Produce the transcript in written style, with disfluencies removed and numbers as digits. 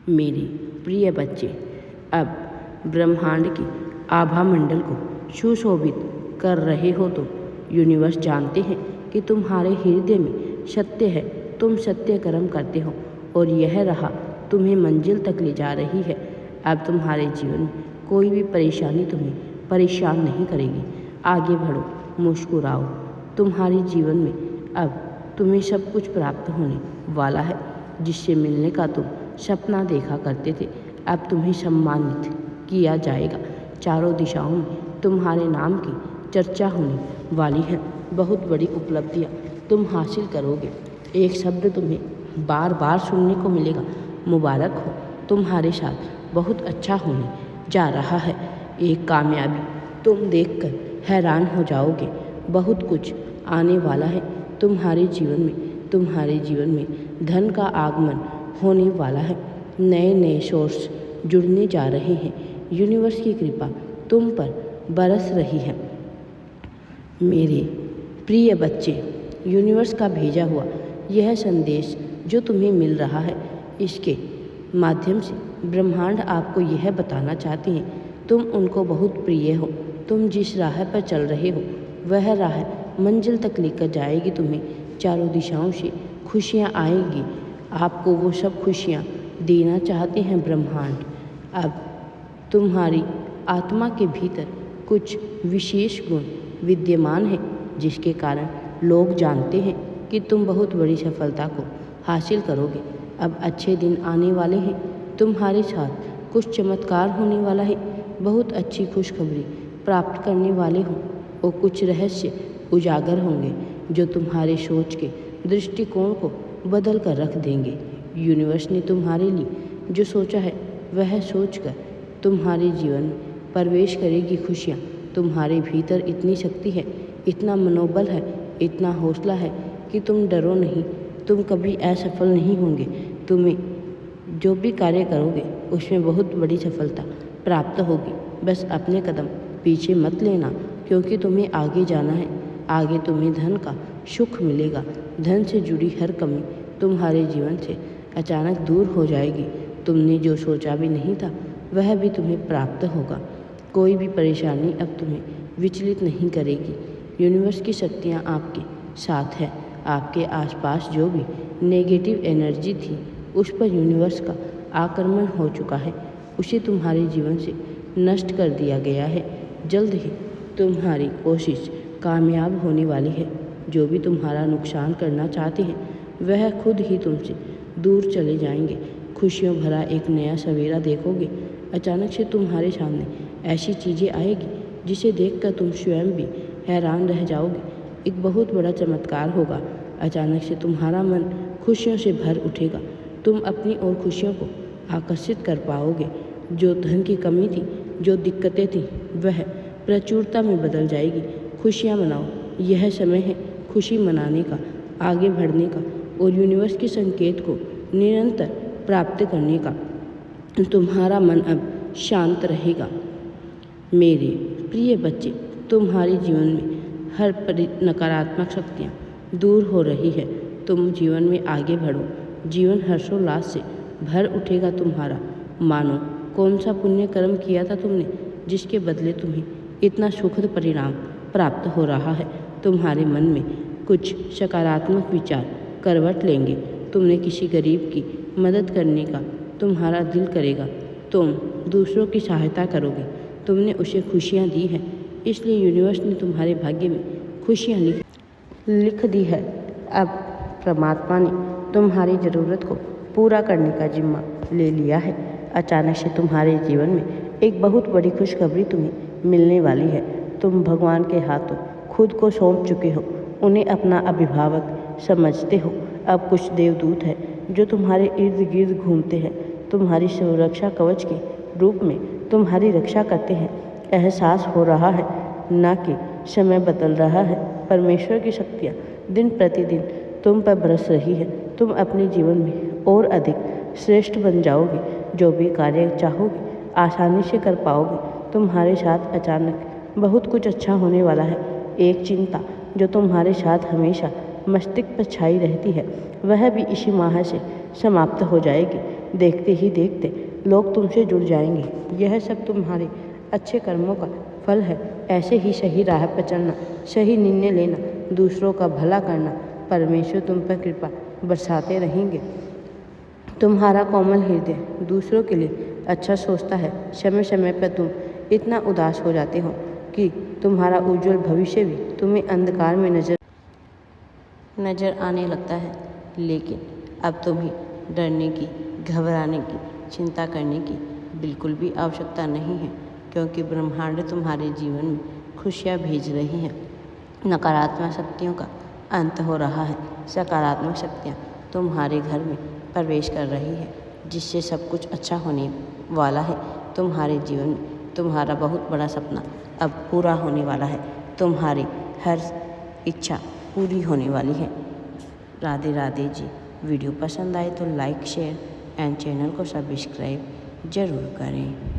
मेरे प्रिय बच्चे, अब ब्रह्मांड के आभा मंडल को सुशोभित कर रहे हो तो यूनिवर्स जानते हैं कि तुम्हारे हृदय में सत्य है। तुम सत्य कर्म करते हो और यह राह तुम्हें मंजिल तक ले जा रही है। अब तुम्हारे जीवन में कोई भी परेशानी तुम्हें परेशान नहीं करेगी। आगे बढ़ो, मुस्कुराओ। तुम्हारे जीवन में अब तुम्हें सब कुछ प्राप्त होने वाला है जिससे मिलने का तुम सपना देखा करते थे। अब तुम्हें सम्मानित किया जाएगा। चारों दिशाओं में तुम्हारे नाम की चर्चा होने वाली है। बहुत बड़ी उपलब्धियां तुम हासिल करोगे। एक शब्द तुम्हें बार बार सुनने को मिलेगा, मुबारक हो, तुम्हारे साथ बहुत अच्छा होने जा रहा है। एक कामयाबी तुम देखकर हैरान हो जाओगे। बहुत कुछ आने वाला है तुम्हारे जीवन में। तुम्हारे जीवन में धन का आगमन होने वाला है। नए नए सोर्स जुड़ने जा रहे हैं। यूनिवर्स की कृपा तुम पर बरस रही है। मेरे प्रिय बच्चे, यूनिवर्स का भेजा हुआ यह संदेश जो तुम्हें मिल रहा है, इसके माध्यम से ब्रह्मांड आपको यह बताना चाहते हैं तुम उनको बहुत प्रिय हो। तुम जिस राह पर चल रहे हो वह राह मंजिल तक लेकर जाएगी तुम्हें। चारों दिशाओं से खुशियाँ आएंगी। आपको वो सब खुशियाँ देना चाहते हैं ब्रह्मांड। अब तुम्हारी आत्मा के भीतर कुछ विशेष गुण विद्यमान है जिसके कारण लोग जानते हैं कि तुम बहुत बड़ी सफलता को हासिल करोगे। अब अच्छे दिन आने वाले हैं। तुम्हारे साथ कुछ चमत्कार होने वाला है। बहुत अच्छी खुशखबरी प्राप्त करने वाले हो और कुछ रहस्य उजागर होंगे जो तुम्हारे सोच के दृष्टिकोण को बदल कर रख देंगे। यूनिवर्स ने तुम्हारे लिए जो सोचा है वह सोचकर तुम्हारे जीवन में प्रवेश करेगी खुशियाँ। तुम्हारे भीतर इतनी शक्ति है, इतना मनोबल है, इतना हौसला है कि तुम डरो नहीं। तुम कभी असफल नहीं होंगे। तुम्हें जो भी कार्य करोगे उसमें बहुत बड़ी सफलता प्राप्त होगी। बस अपने कदम पीछे मत लेना, क्योंकि तुम्हें आगे जाना है। आगे तुम्हें धन का सुख मिलेगा। धन से जुड़ी हर कमी तुम्हारे जीवन से अचानक दूर हो जाएगी। तुमने जो सोचा भी नहीं था वह भी तुम्हें प्राप्त होगा। कोई भी परेशानी अब तुम्हें विचलित नहीं करेगी। यूनिवर्स की शक्तियाँ आपके साथ है। आपके आसपास जो भी नेगेटिव एनर्जी थी उस पर यूनिवर्स का आक्रमण हो चुका है। उसे तुम्हारे जीवन से नष्ट कर दिया गया है। जल्द ही तुम्हारी कोशिश कामयाब होने वाली है। जो भी तुम्हारा नुकसान करना चाहते हैं वह खुद ही तुमसे दूर चले जाएंगे। खुशियों भरा एक नया सवेरा देखोगे। अचानक से तुम्हारे सामने ऐसी चीज़ें आएगी जिसे देखकर तुम स्वयं भी हैरान रह जाओगे। एक बहुत बड़ा चमत्कार होगा। अचानक से तुम्हारा मन खुशियों से भर उठेगा। तुम अपनी ओर खुशियों को आकर्षित कर पाओगे। जो धन की कमी थी, जो दिक्कतें थीं, वह प्रचुरता में बदल जाएगी। खुशियाँ मनाओ। यह समय है खुशी मनाने का, आगे बढ़ने का और यूनिवर्स के संकेत को निरंतर प्राप्त करने का। तुम्हारा मन अब शांत रहेगा। मेरे प्रिय बच्चे, तुम्हारे जीवन में हर नकारात्मक शक्तियाँ दूर हो रही है। तुम जीवन में आगे बढ़ो। जीवन हर्षोल्लास से भर उठेगा तुम्हारा। मानो कौन सा पुण्य कर्म किया था तुमने, जिसके बदले तुम्हें इतना सुखद परिणाम प्राप्त हो रहा है। तुम्हारे मन में कुछ सकारात्मक विचार करवट लेंगे। तुमने किसी गरीब की मदद करने का तुम्हारा दिल करेगा। तुम दूसरों की सहायता करोगे। तुमने उसे खुशियाँ दी हैं, इसलिए यूनिवर्स ने तुम्हारे भाग्य में खुशियाँ लिख दी है। अब परमात्मा ने तुम्हारी ज़रूरत को पूरा करने का जिम्मा ले लिया है। अचानक से तुम्हारे जीवन में एक बहुत बड़ी खुशखबरी तुम्हें मिलने वाली है। तुम भगवान के हाथों खुद को सौंप चुके हो। उन्हें अपना अभिभावक समझते हो। अब कुछ देवदूत हैं जो तुम्हारे इर्द गिर्द घूमते हैं। तुम्हारी सुरक्षा कवच के रूप में तुम्हारी रक्षा करते हैं। एहसास हो रहा है न कि समय बदल रहा है, परमेश्वर की शक्तियाँ दिन प्रतिदिन तुम पर बरस रही है। तुम अपने जीवन में और अधिक श्रेष्ठ बन जाओगे। जो भी कार्य चाहोगे आसानी से कर पाओगे। तुम्हारे साथ अचानक बहुत कुछ अच्छा होने वाला है। एक चिंता जो तुम्हारे साथ हमेशा मस्तिष्क पर छाई रहती है वह भी इसी माह से समाप्त हो जाएगी। देखते ही देखते लोग तुमसे जुड़ जाएंगे। यह सब तुम्हारे अच्छे कर्मों का फल है। ऐसे ही सही राह पर चलना, सही निर्णय लेना, दूसरों का भला करना, परमेश्वर तुम पर कृपा बरसाते रहेंगे। तुम्हारा कोमल हृदय दूसरों के लिए अच्छा सोचता है। समय समय पर तुम इतना उदास हो जाते हो कि तुम्हारा उज्जवल भविष्य भी तुम्हें अंधकार में नजर आने लगता है। लेकिन अब तुम्हें डरने की, घबराने की, चिंता करने की बिल्कुल भी आवश्यकता नहीं है, क्योंकि ब्रह्मांड तुम्हारे जीवन में खुशियाँ भेज रही हैं। नकारात्मक शक्तियों का अंत हो रहा है। सकारात्मक शक्तियाँ तुम्हारे घर में प्रवेश कर रही है, जिससे सब कुछ अच्छा होने वाला है। तुम्हारे जीवन में तुम्हारा बहुत बड़ा सपना अब पूरा होने वाला है। तुम्हारी हर इच्छा पूरी होने वाली है। राधे राधे जी। वीडियो पसंद आए तो लाइक, शेयर एंड चैनल को सब्सक्राइब जरूर करें।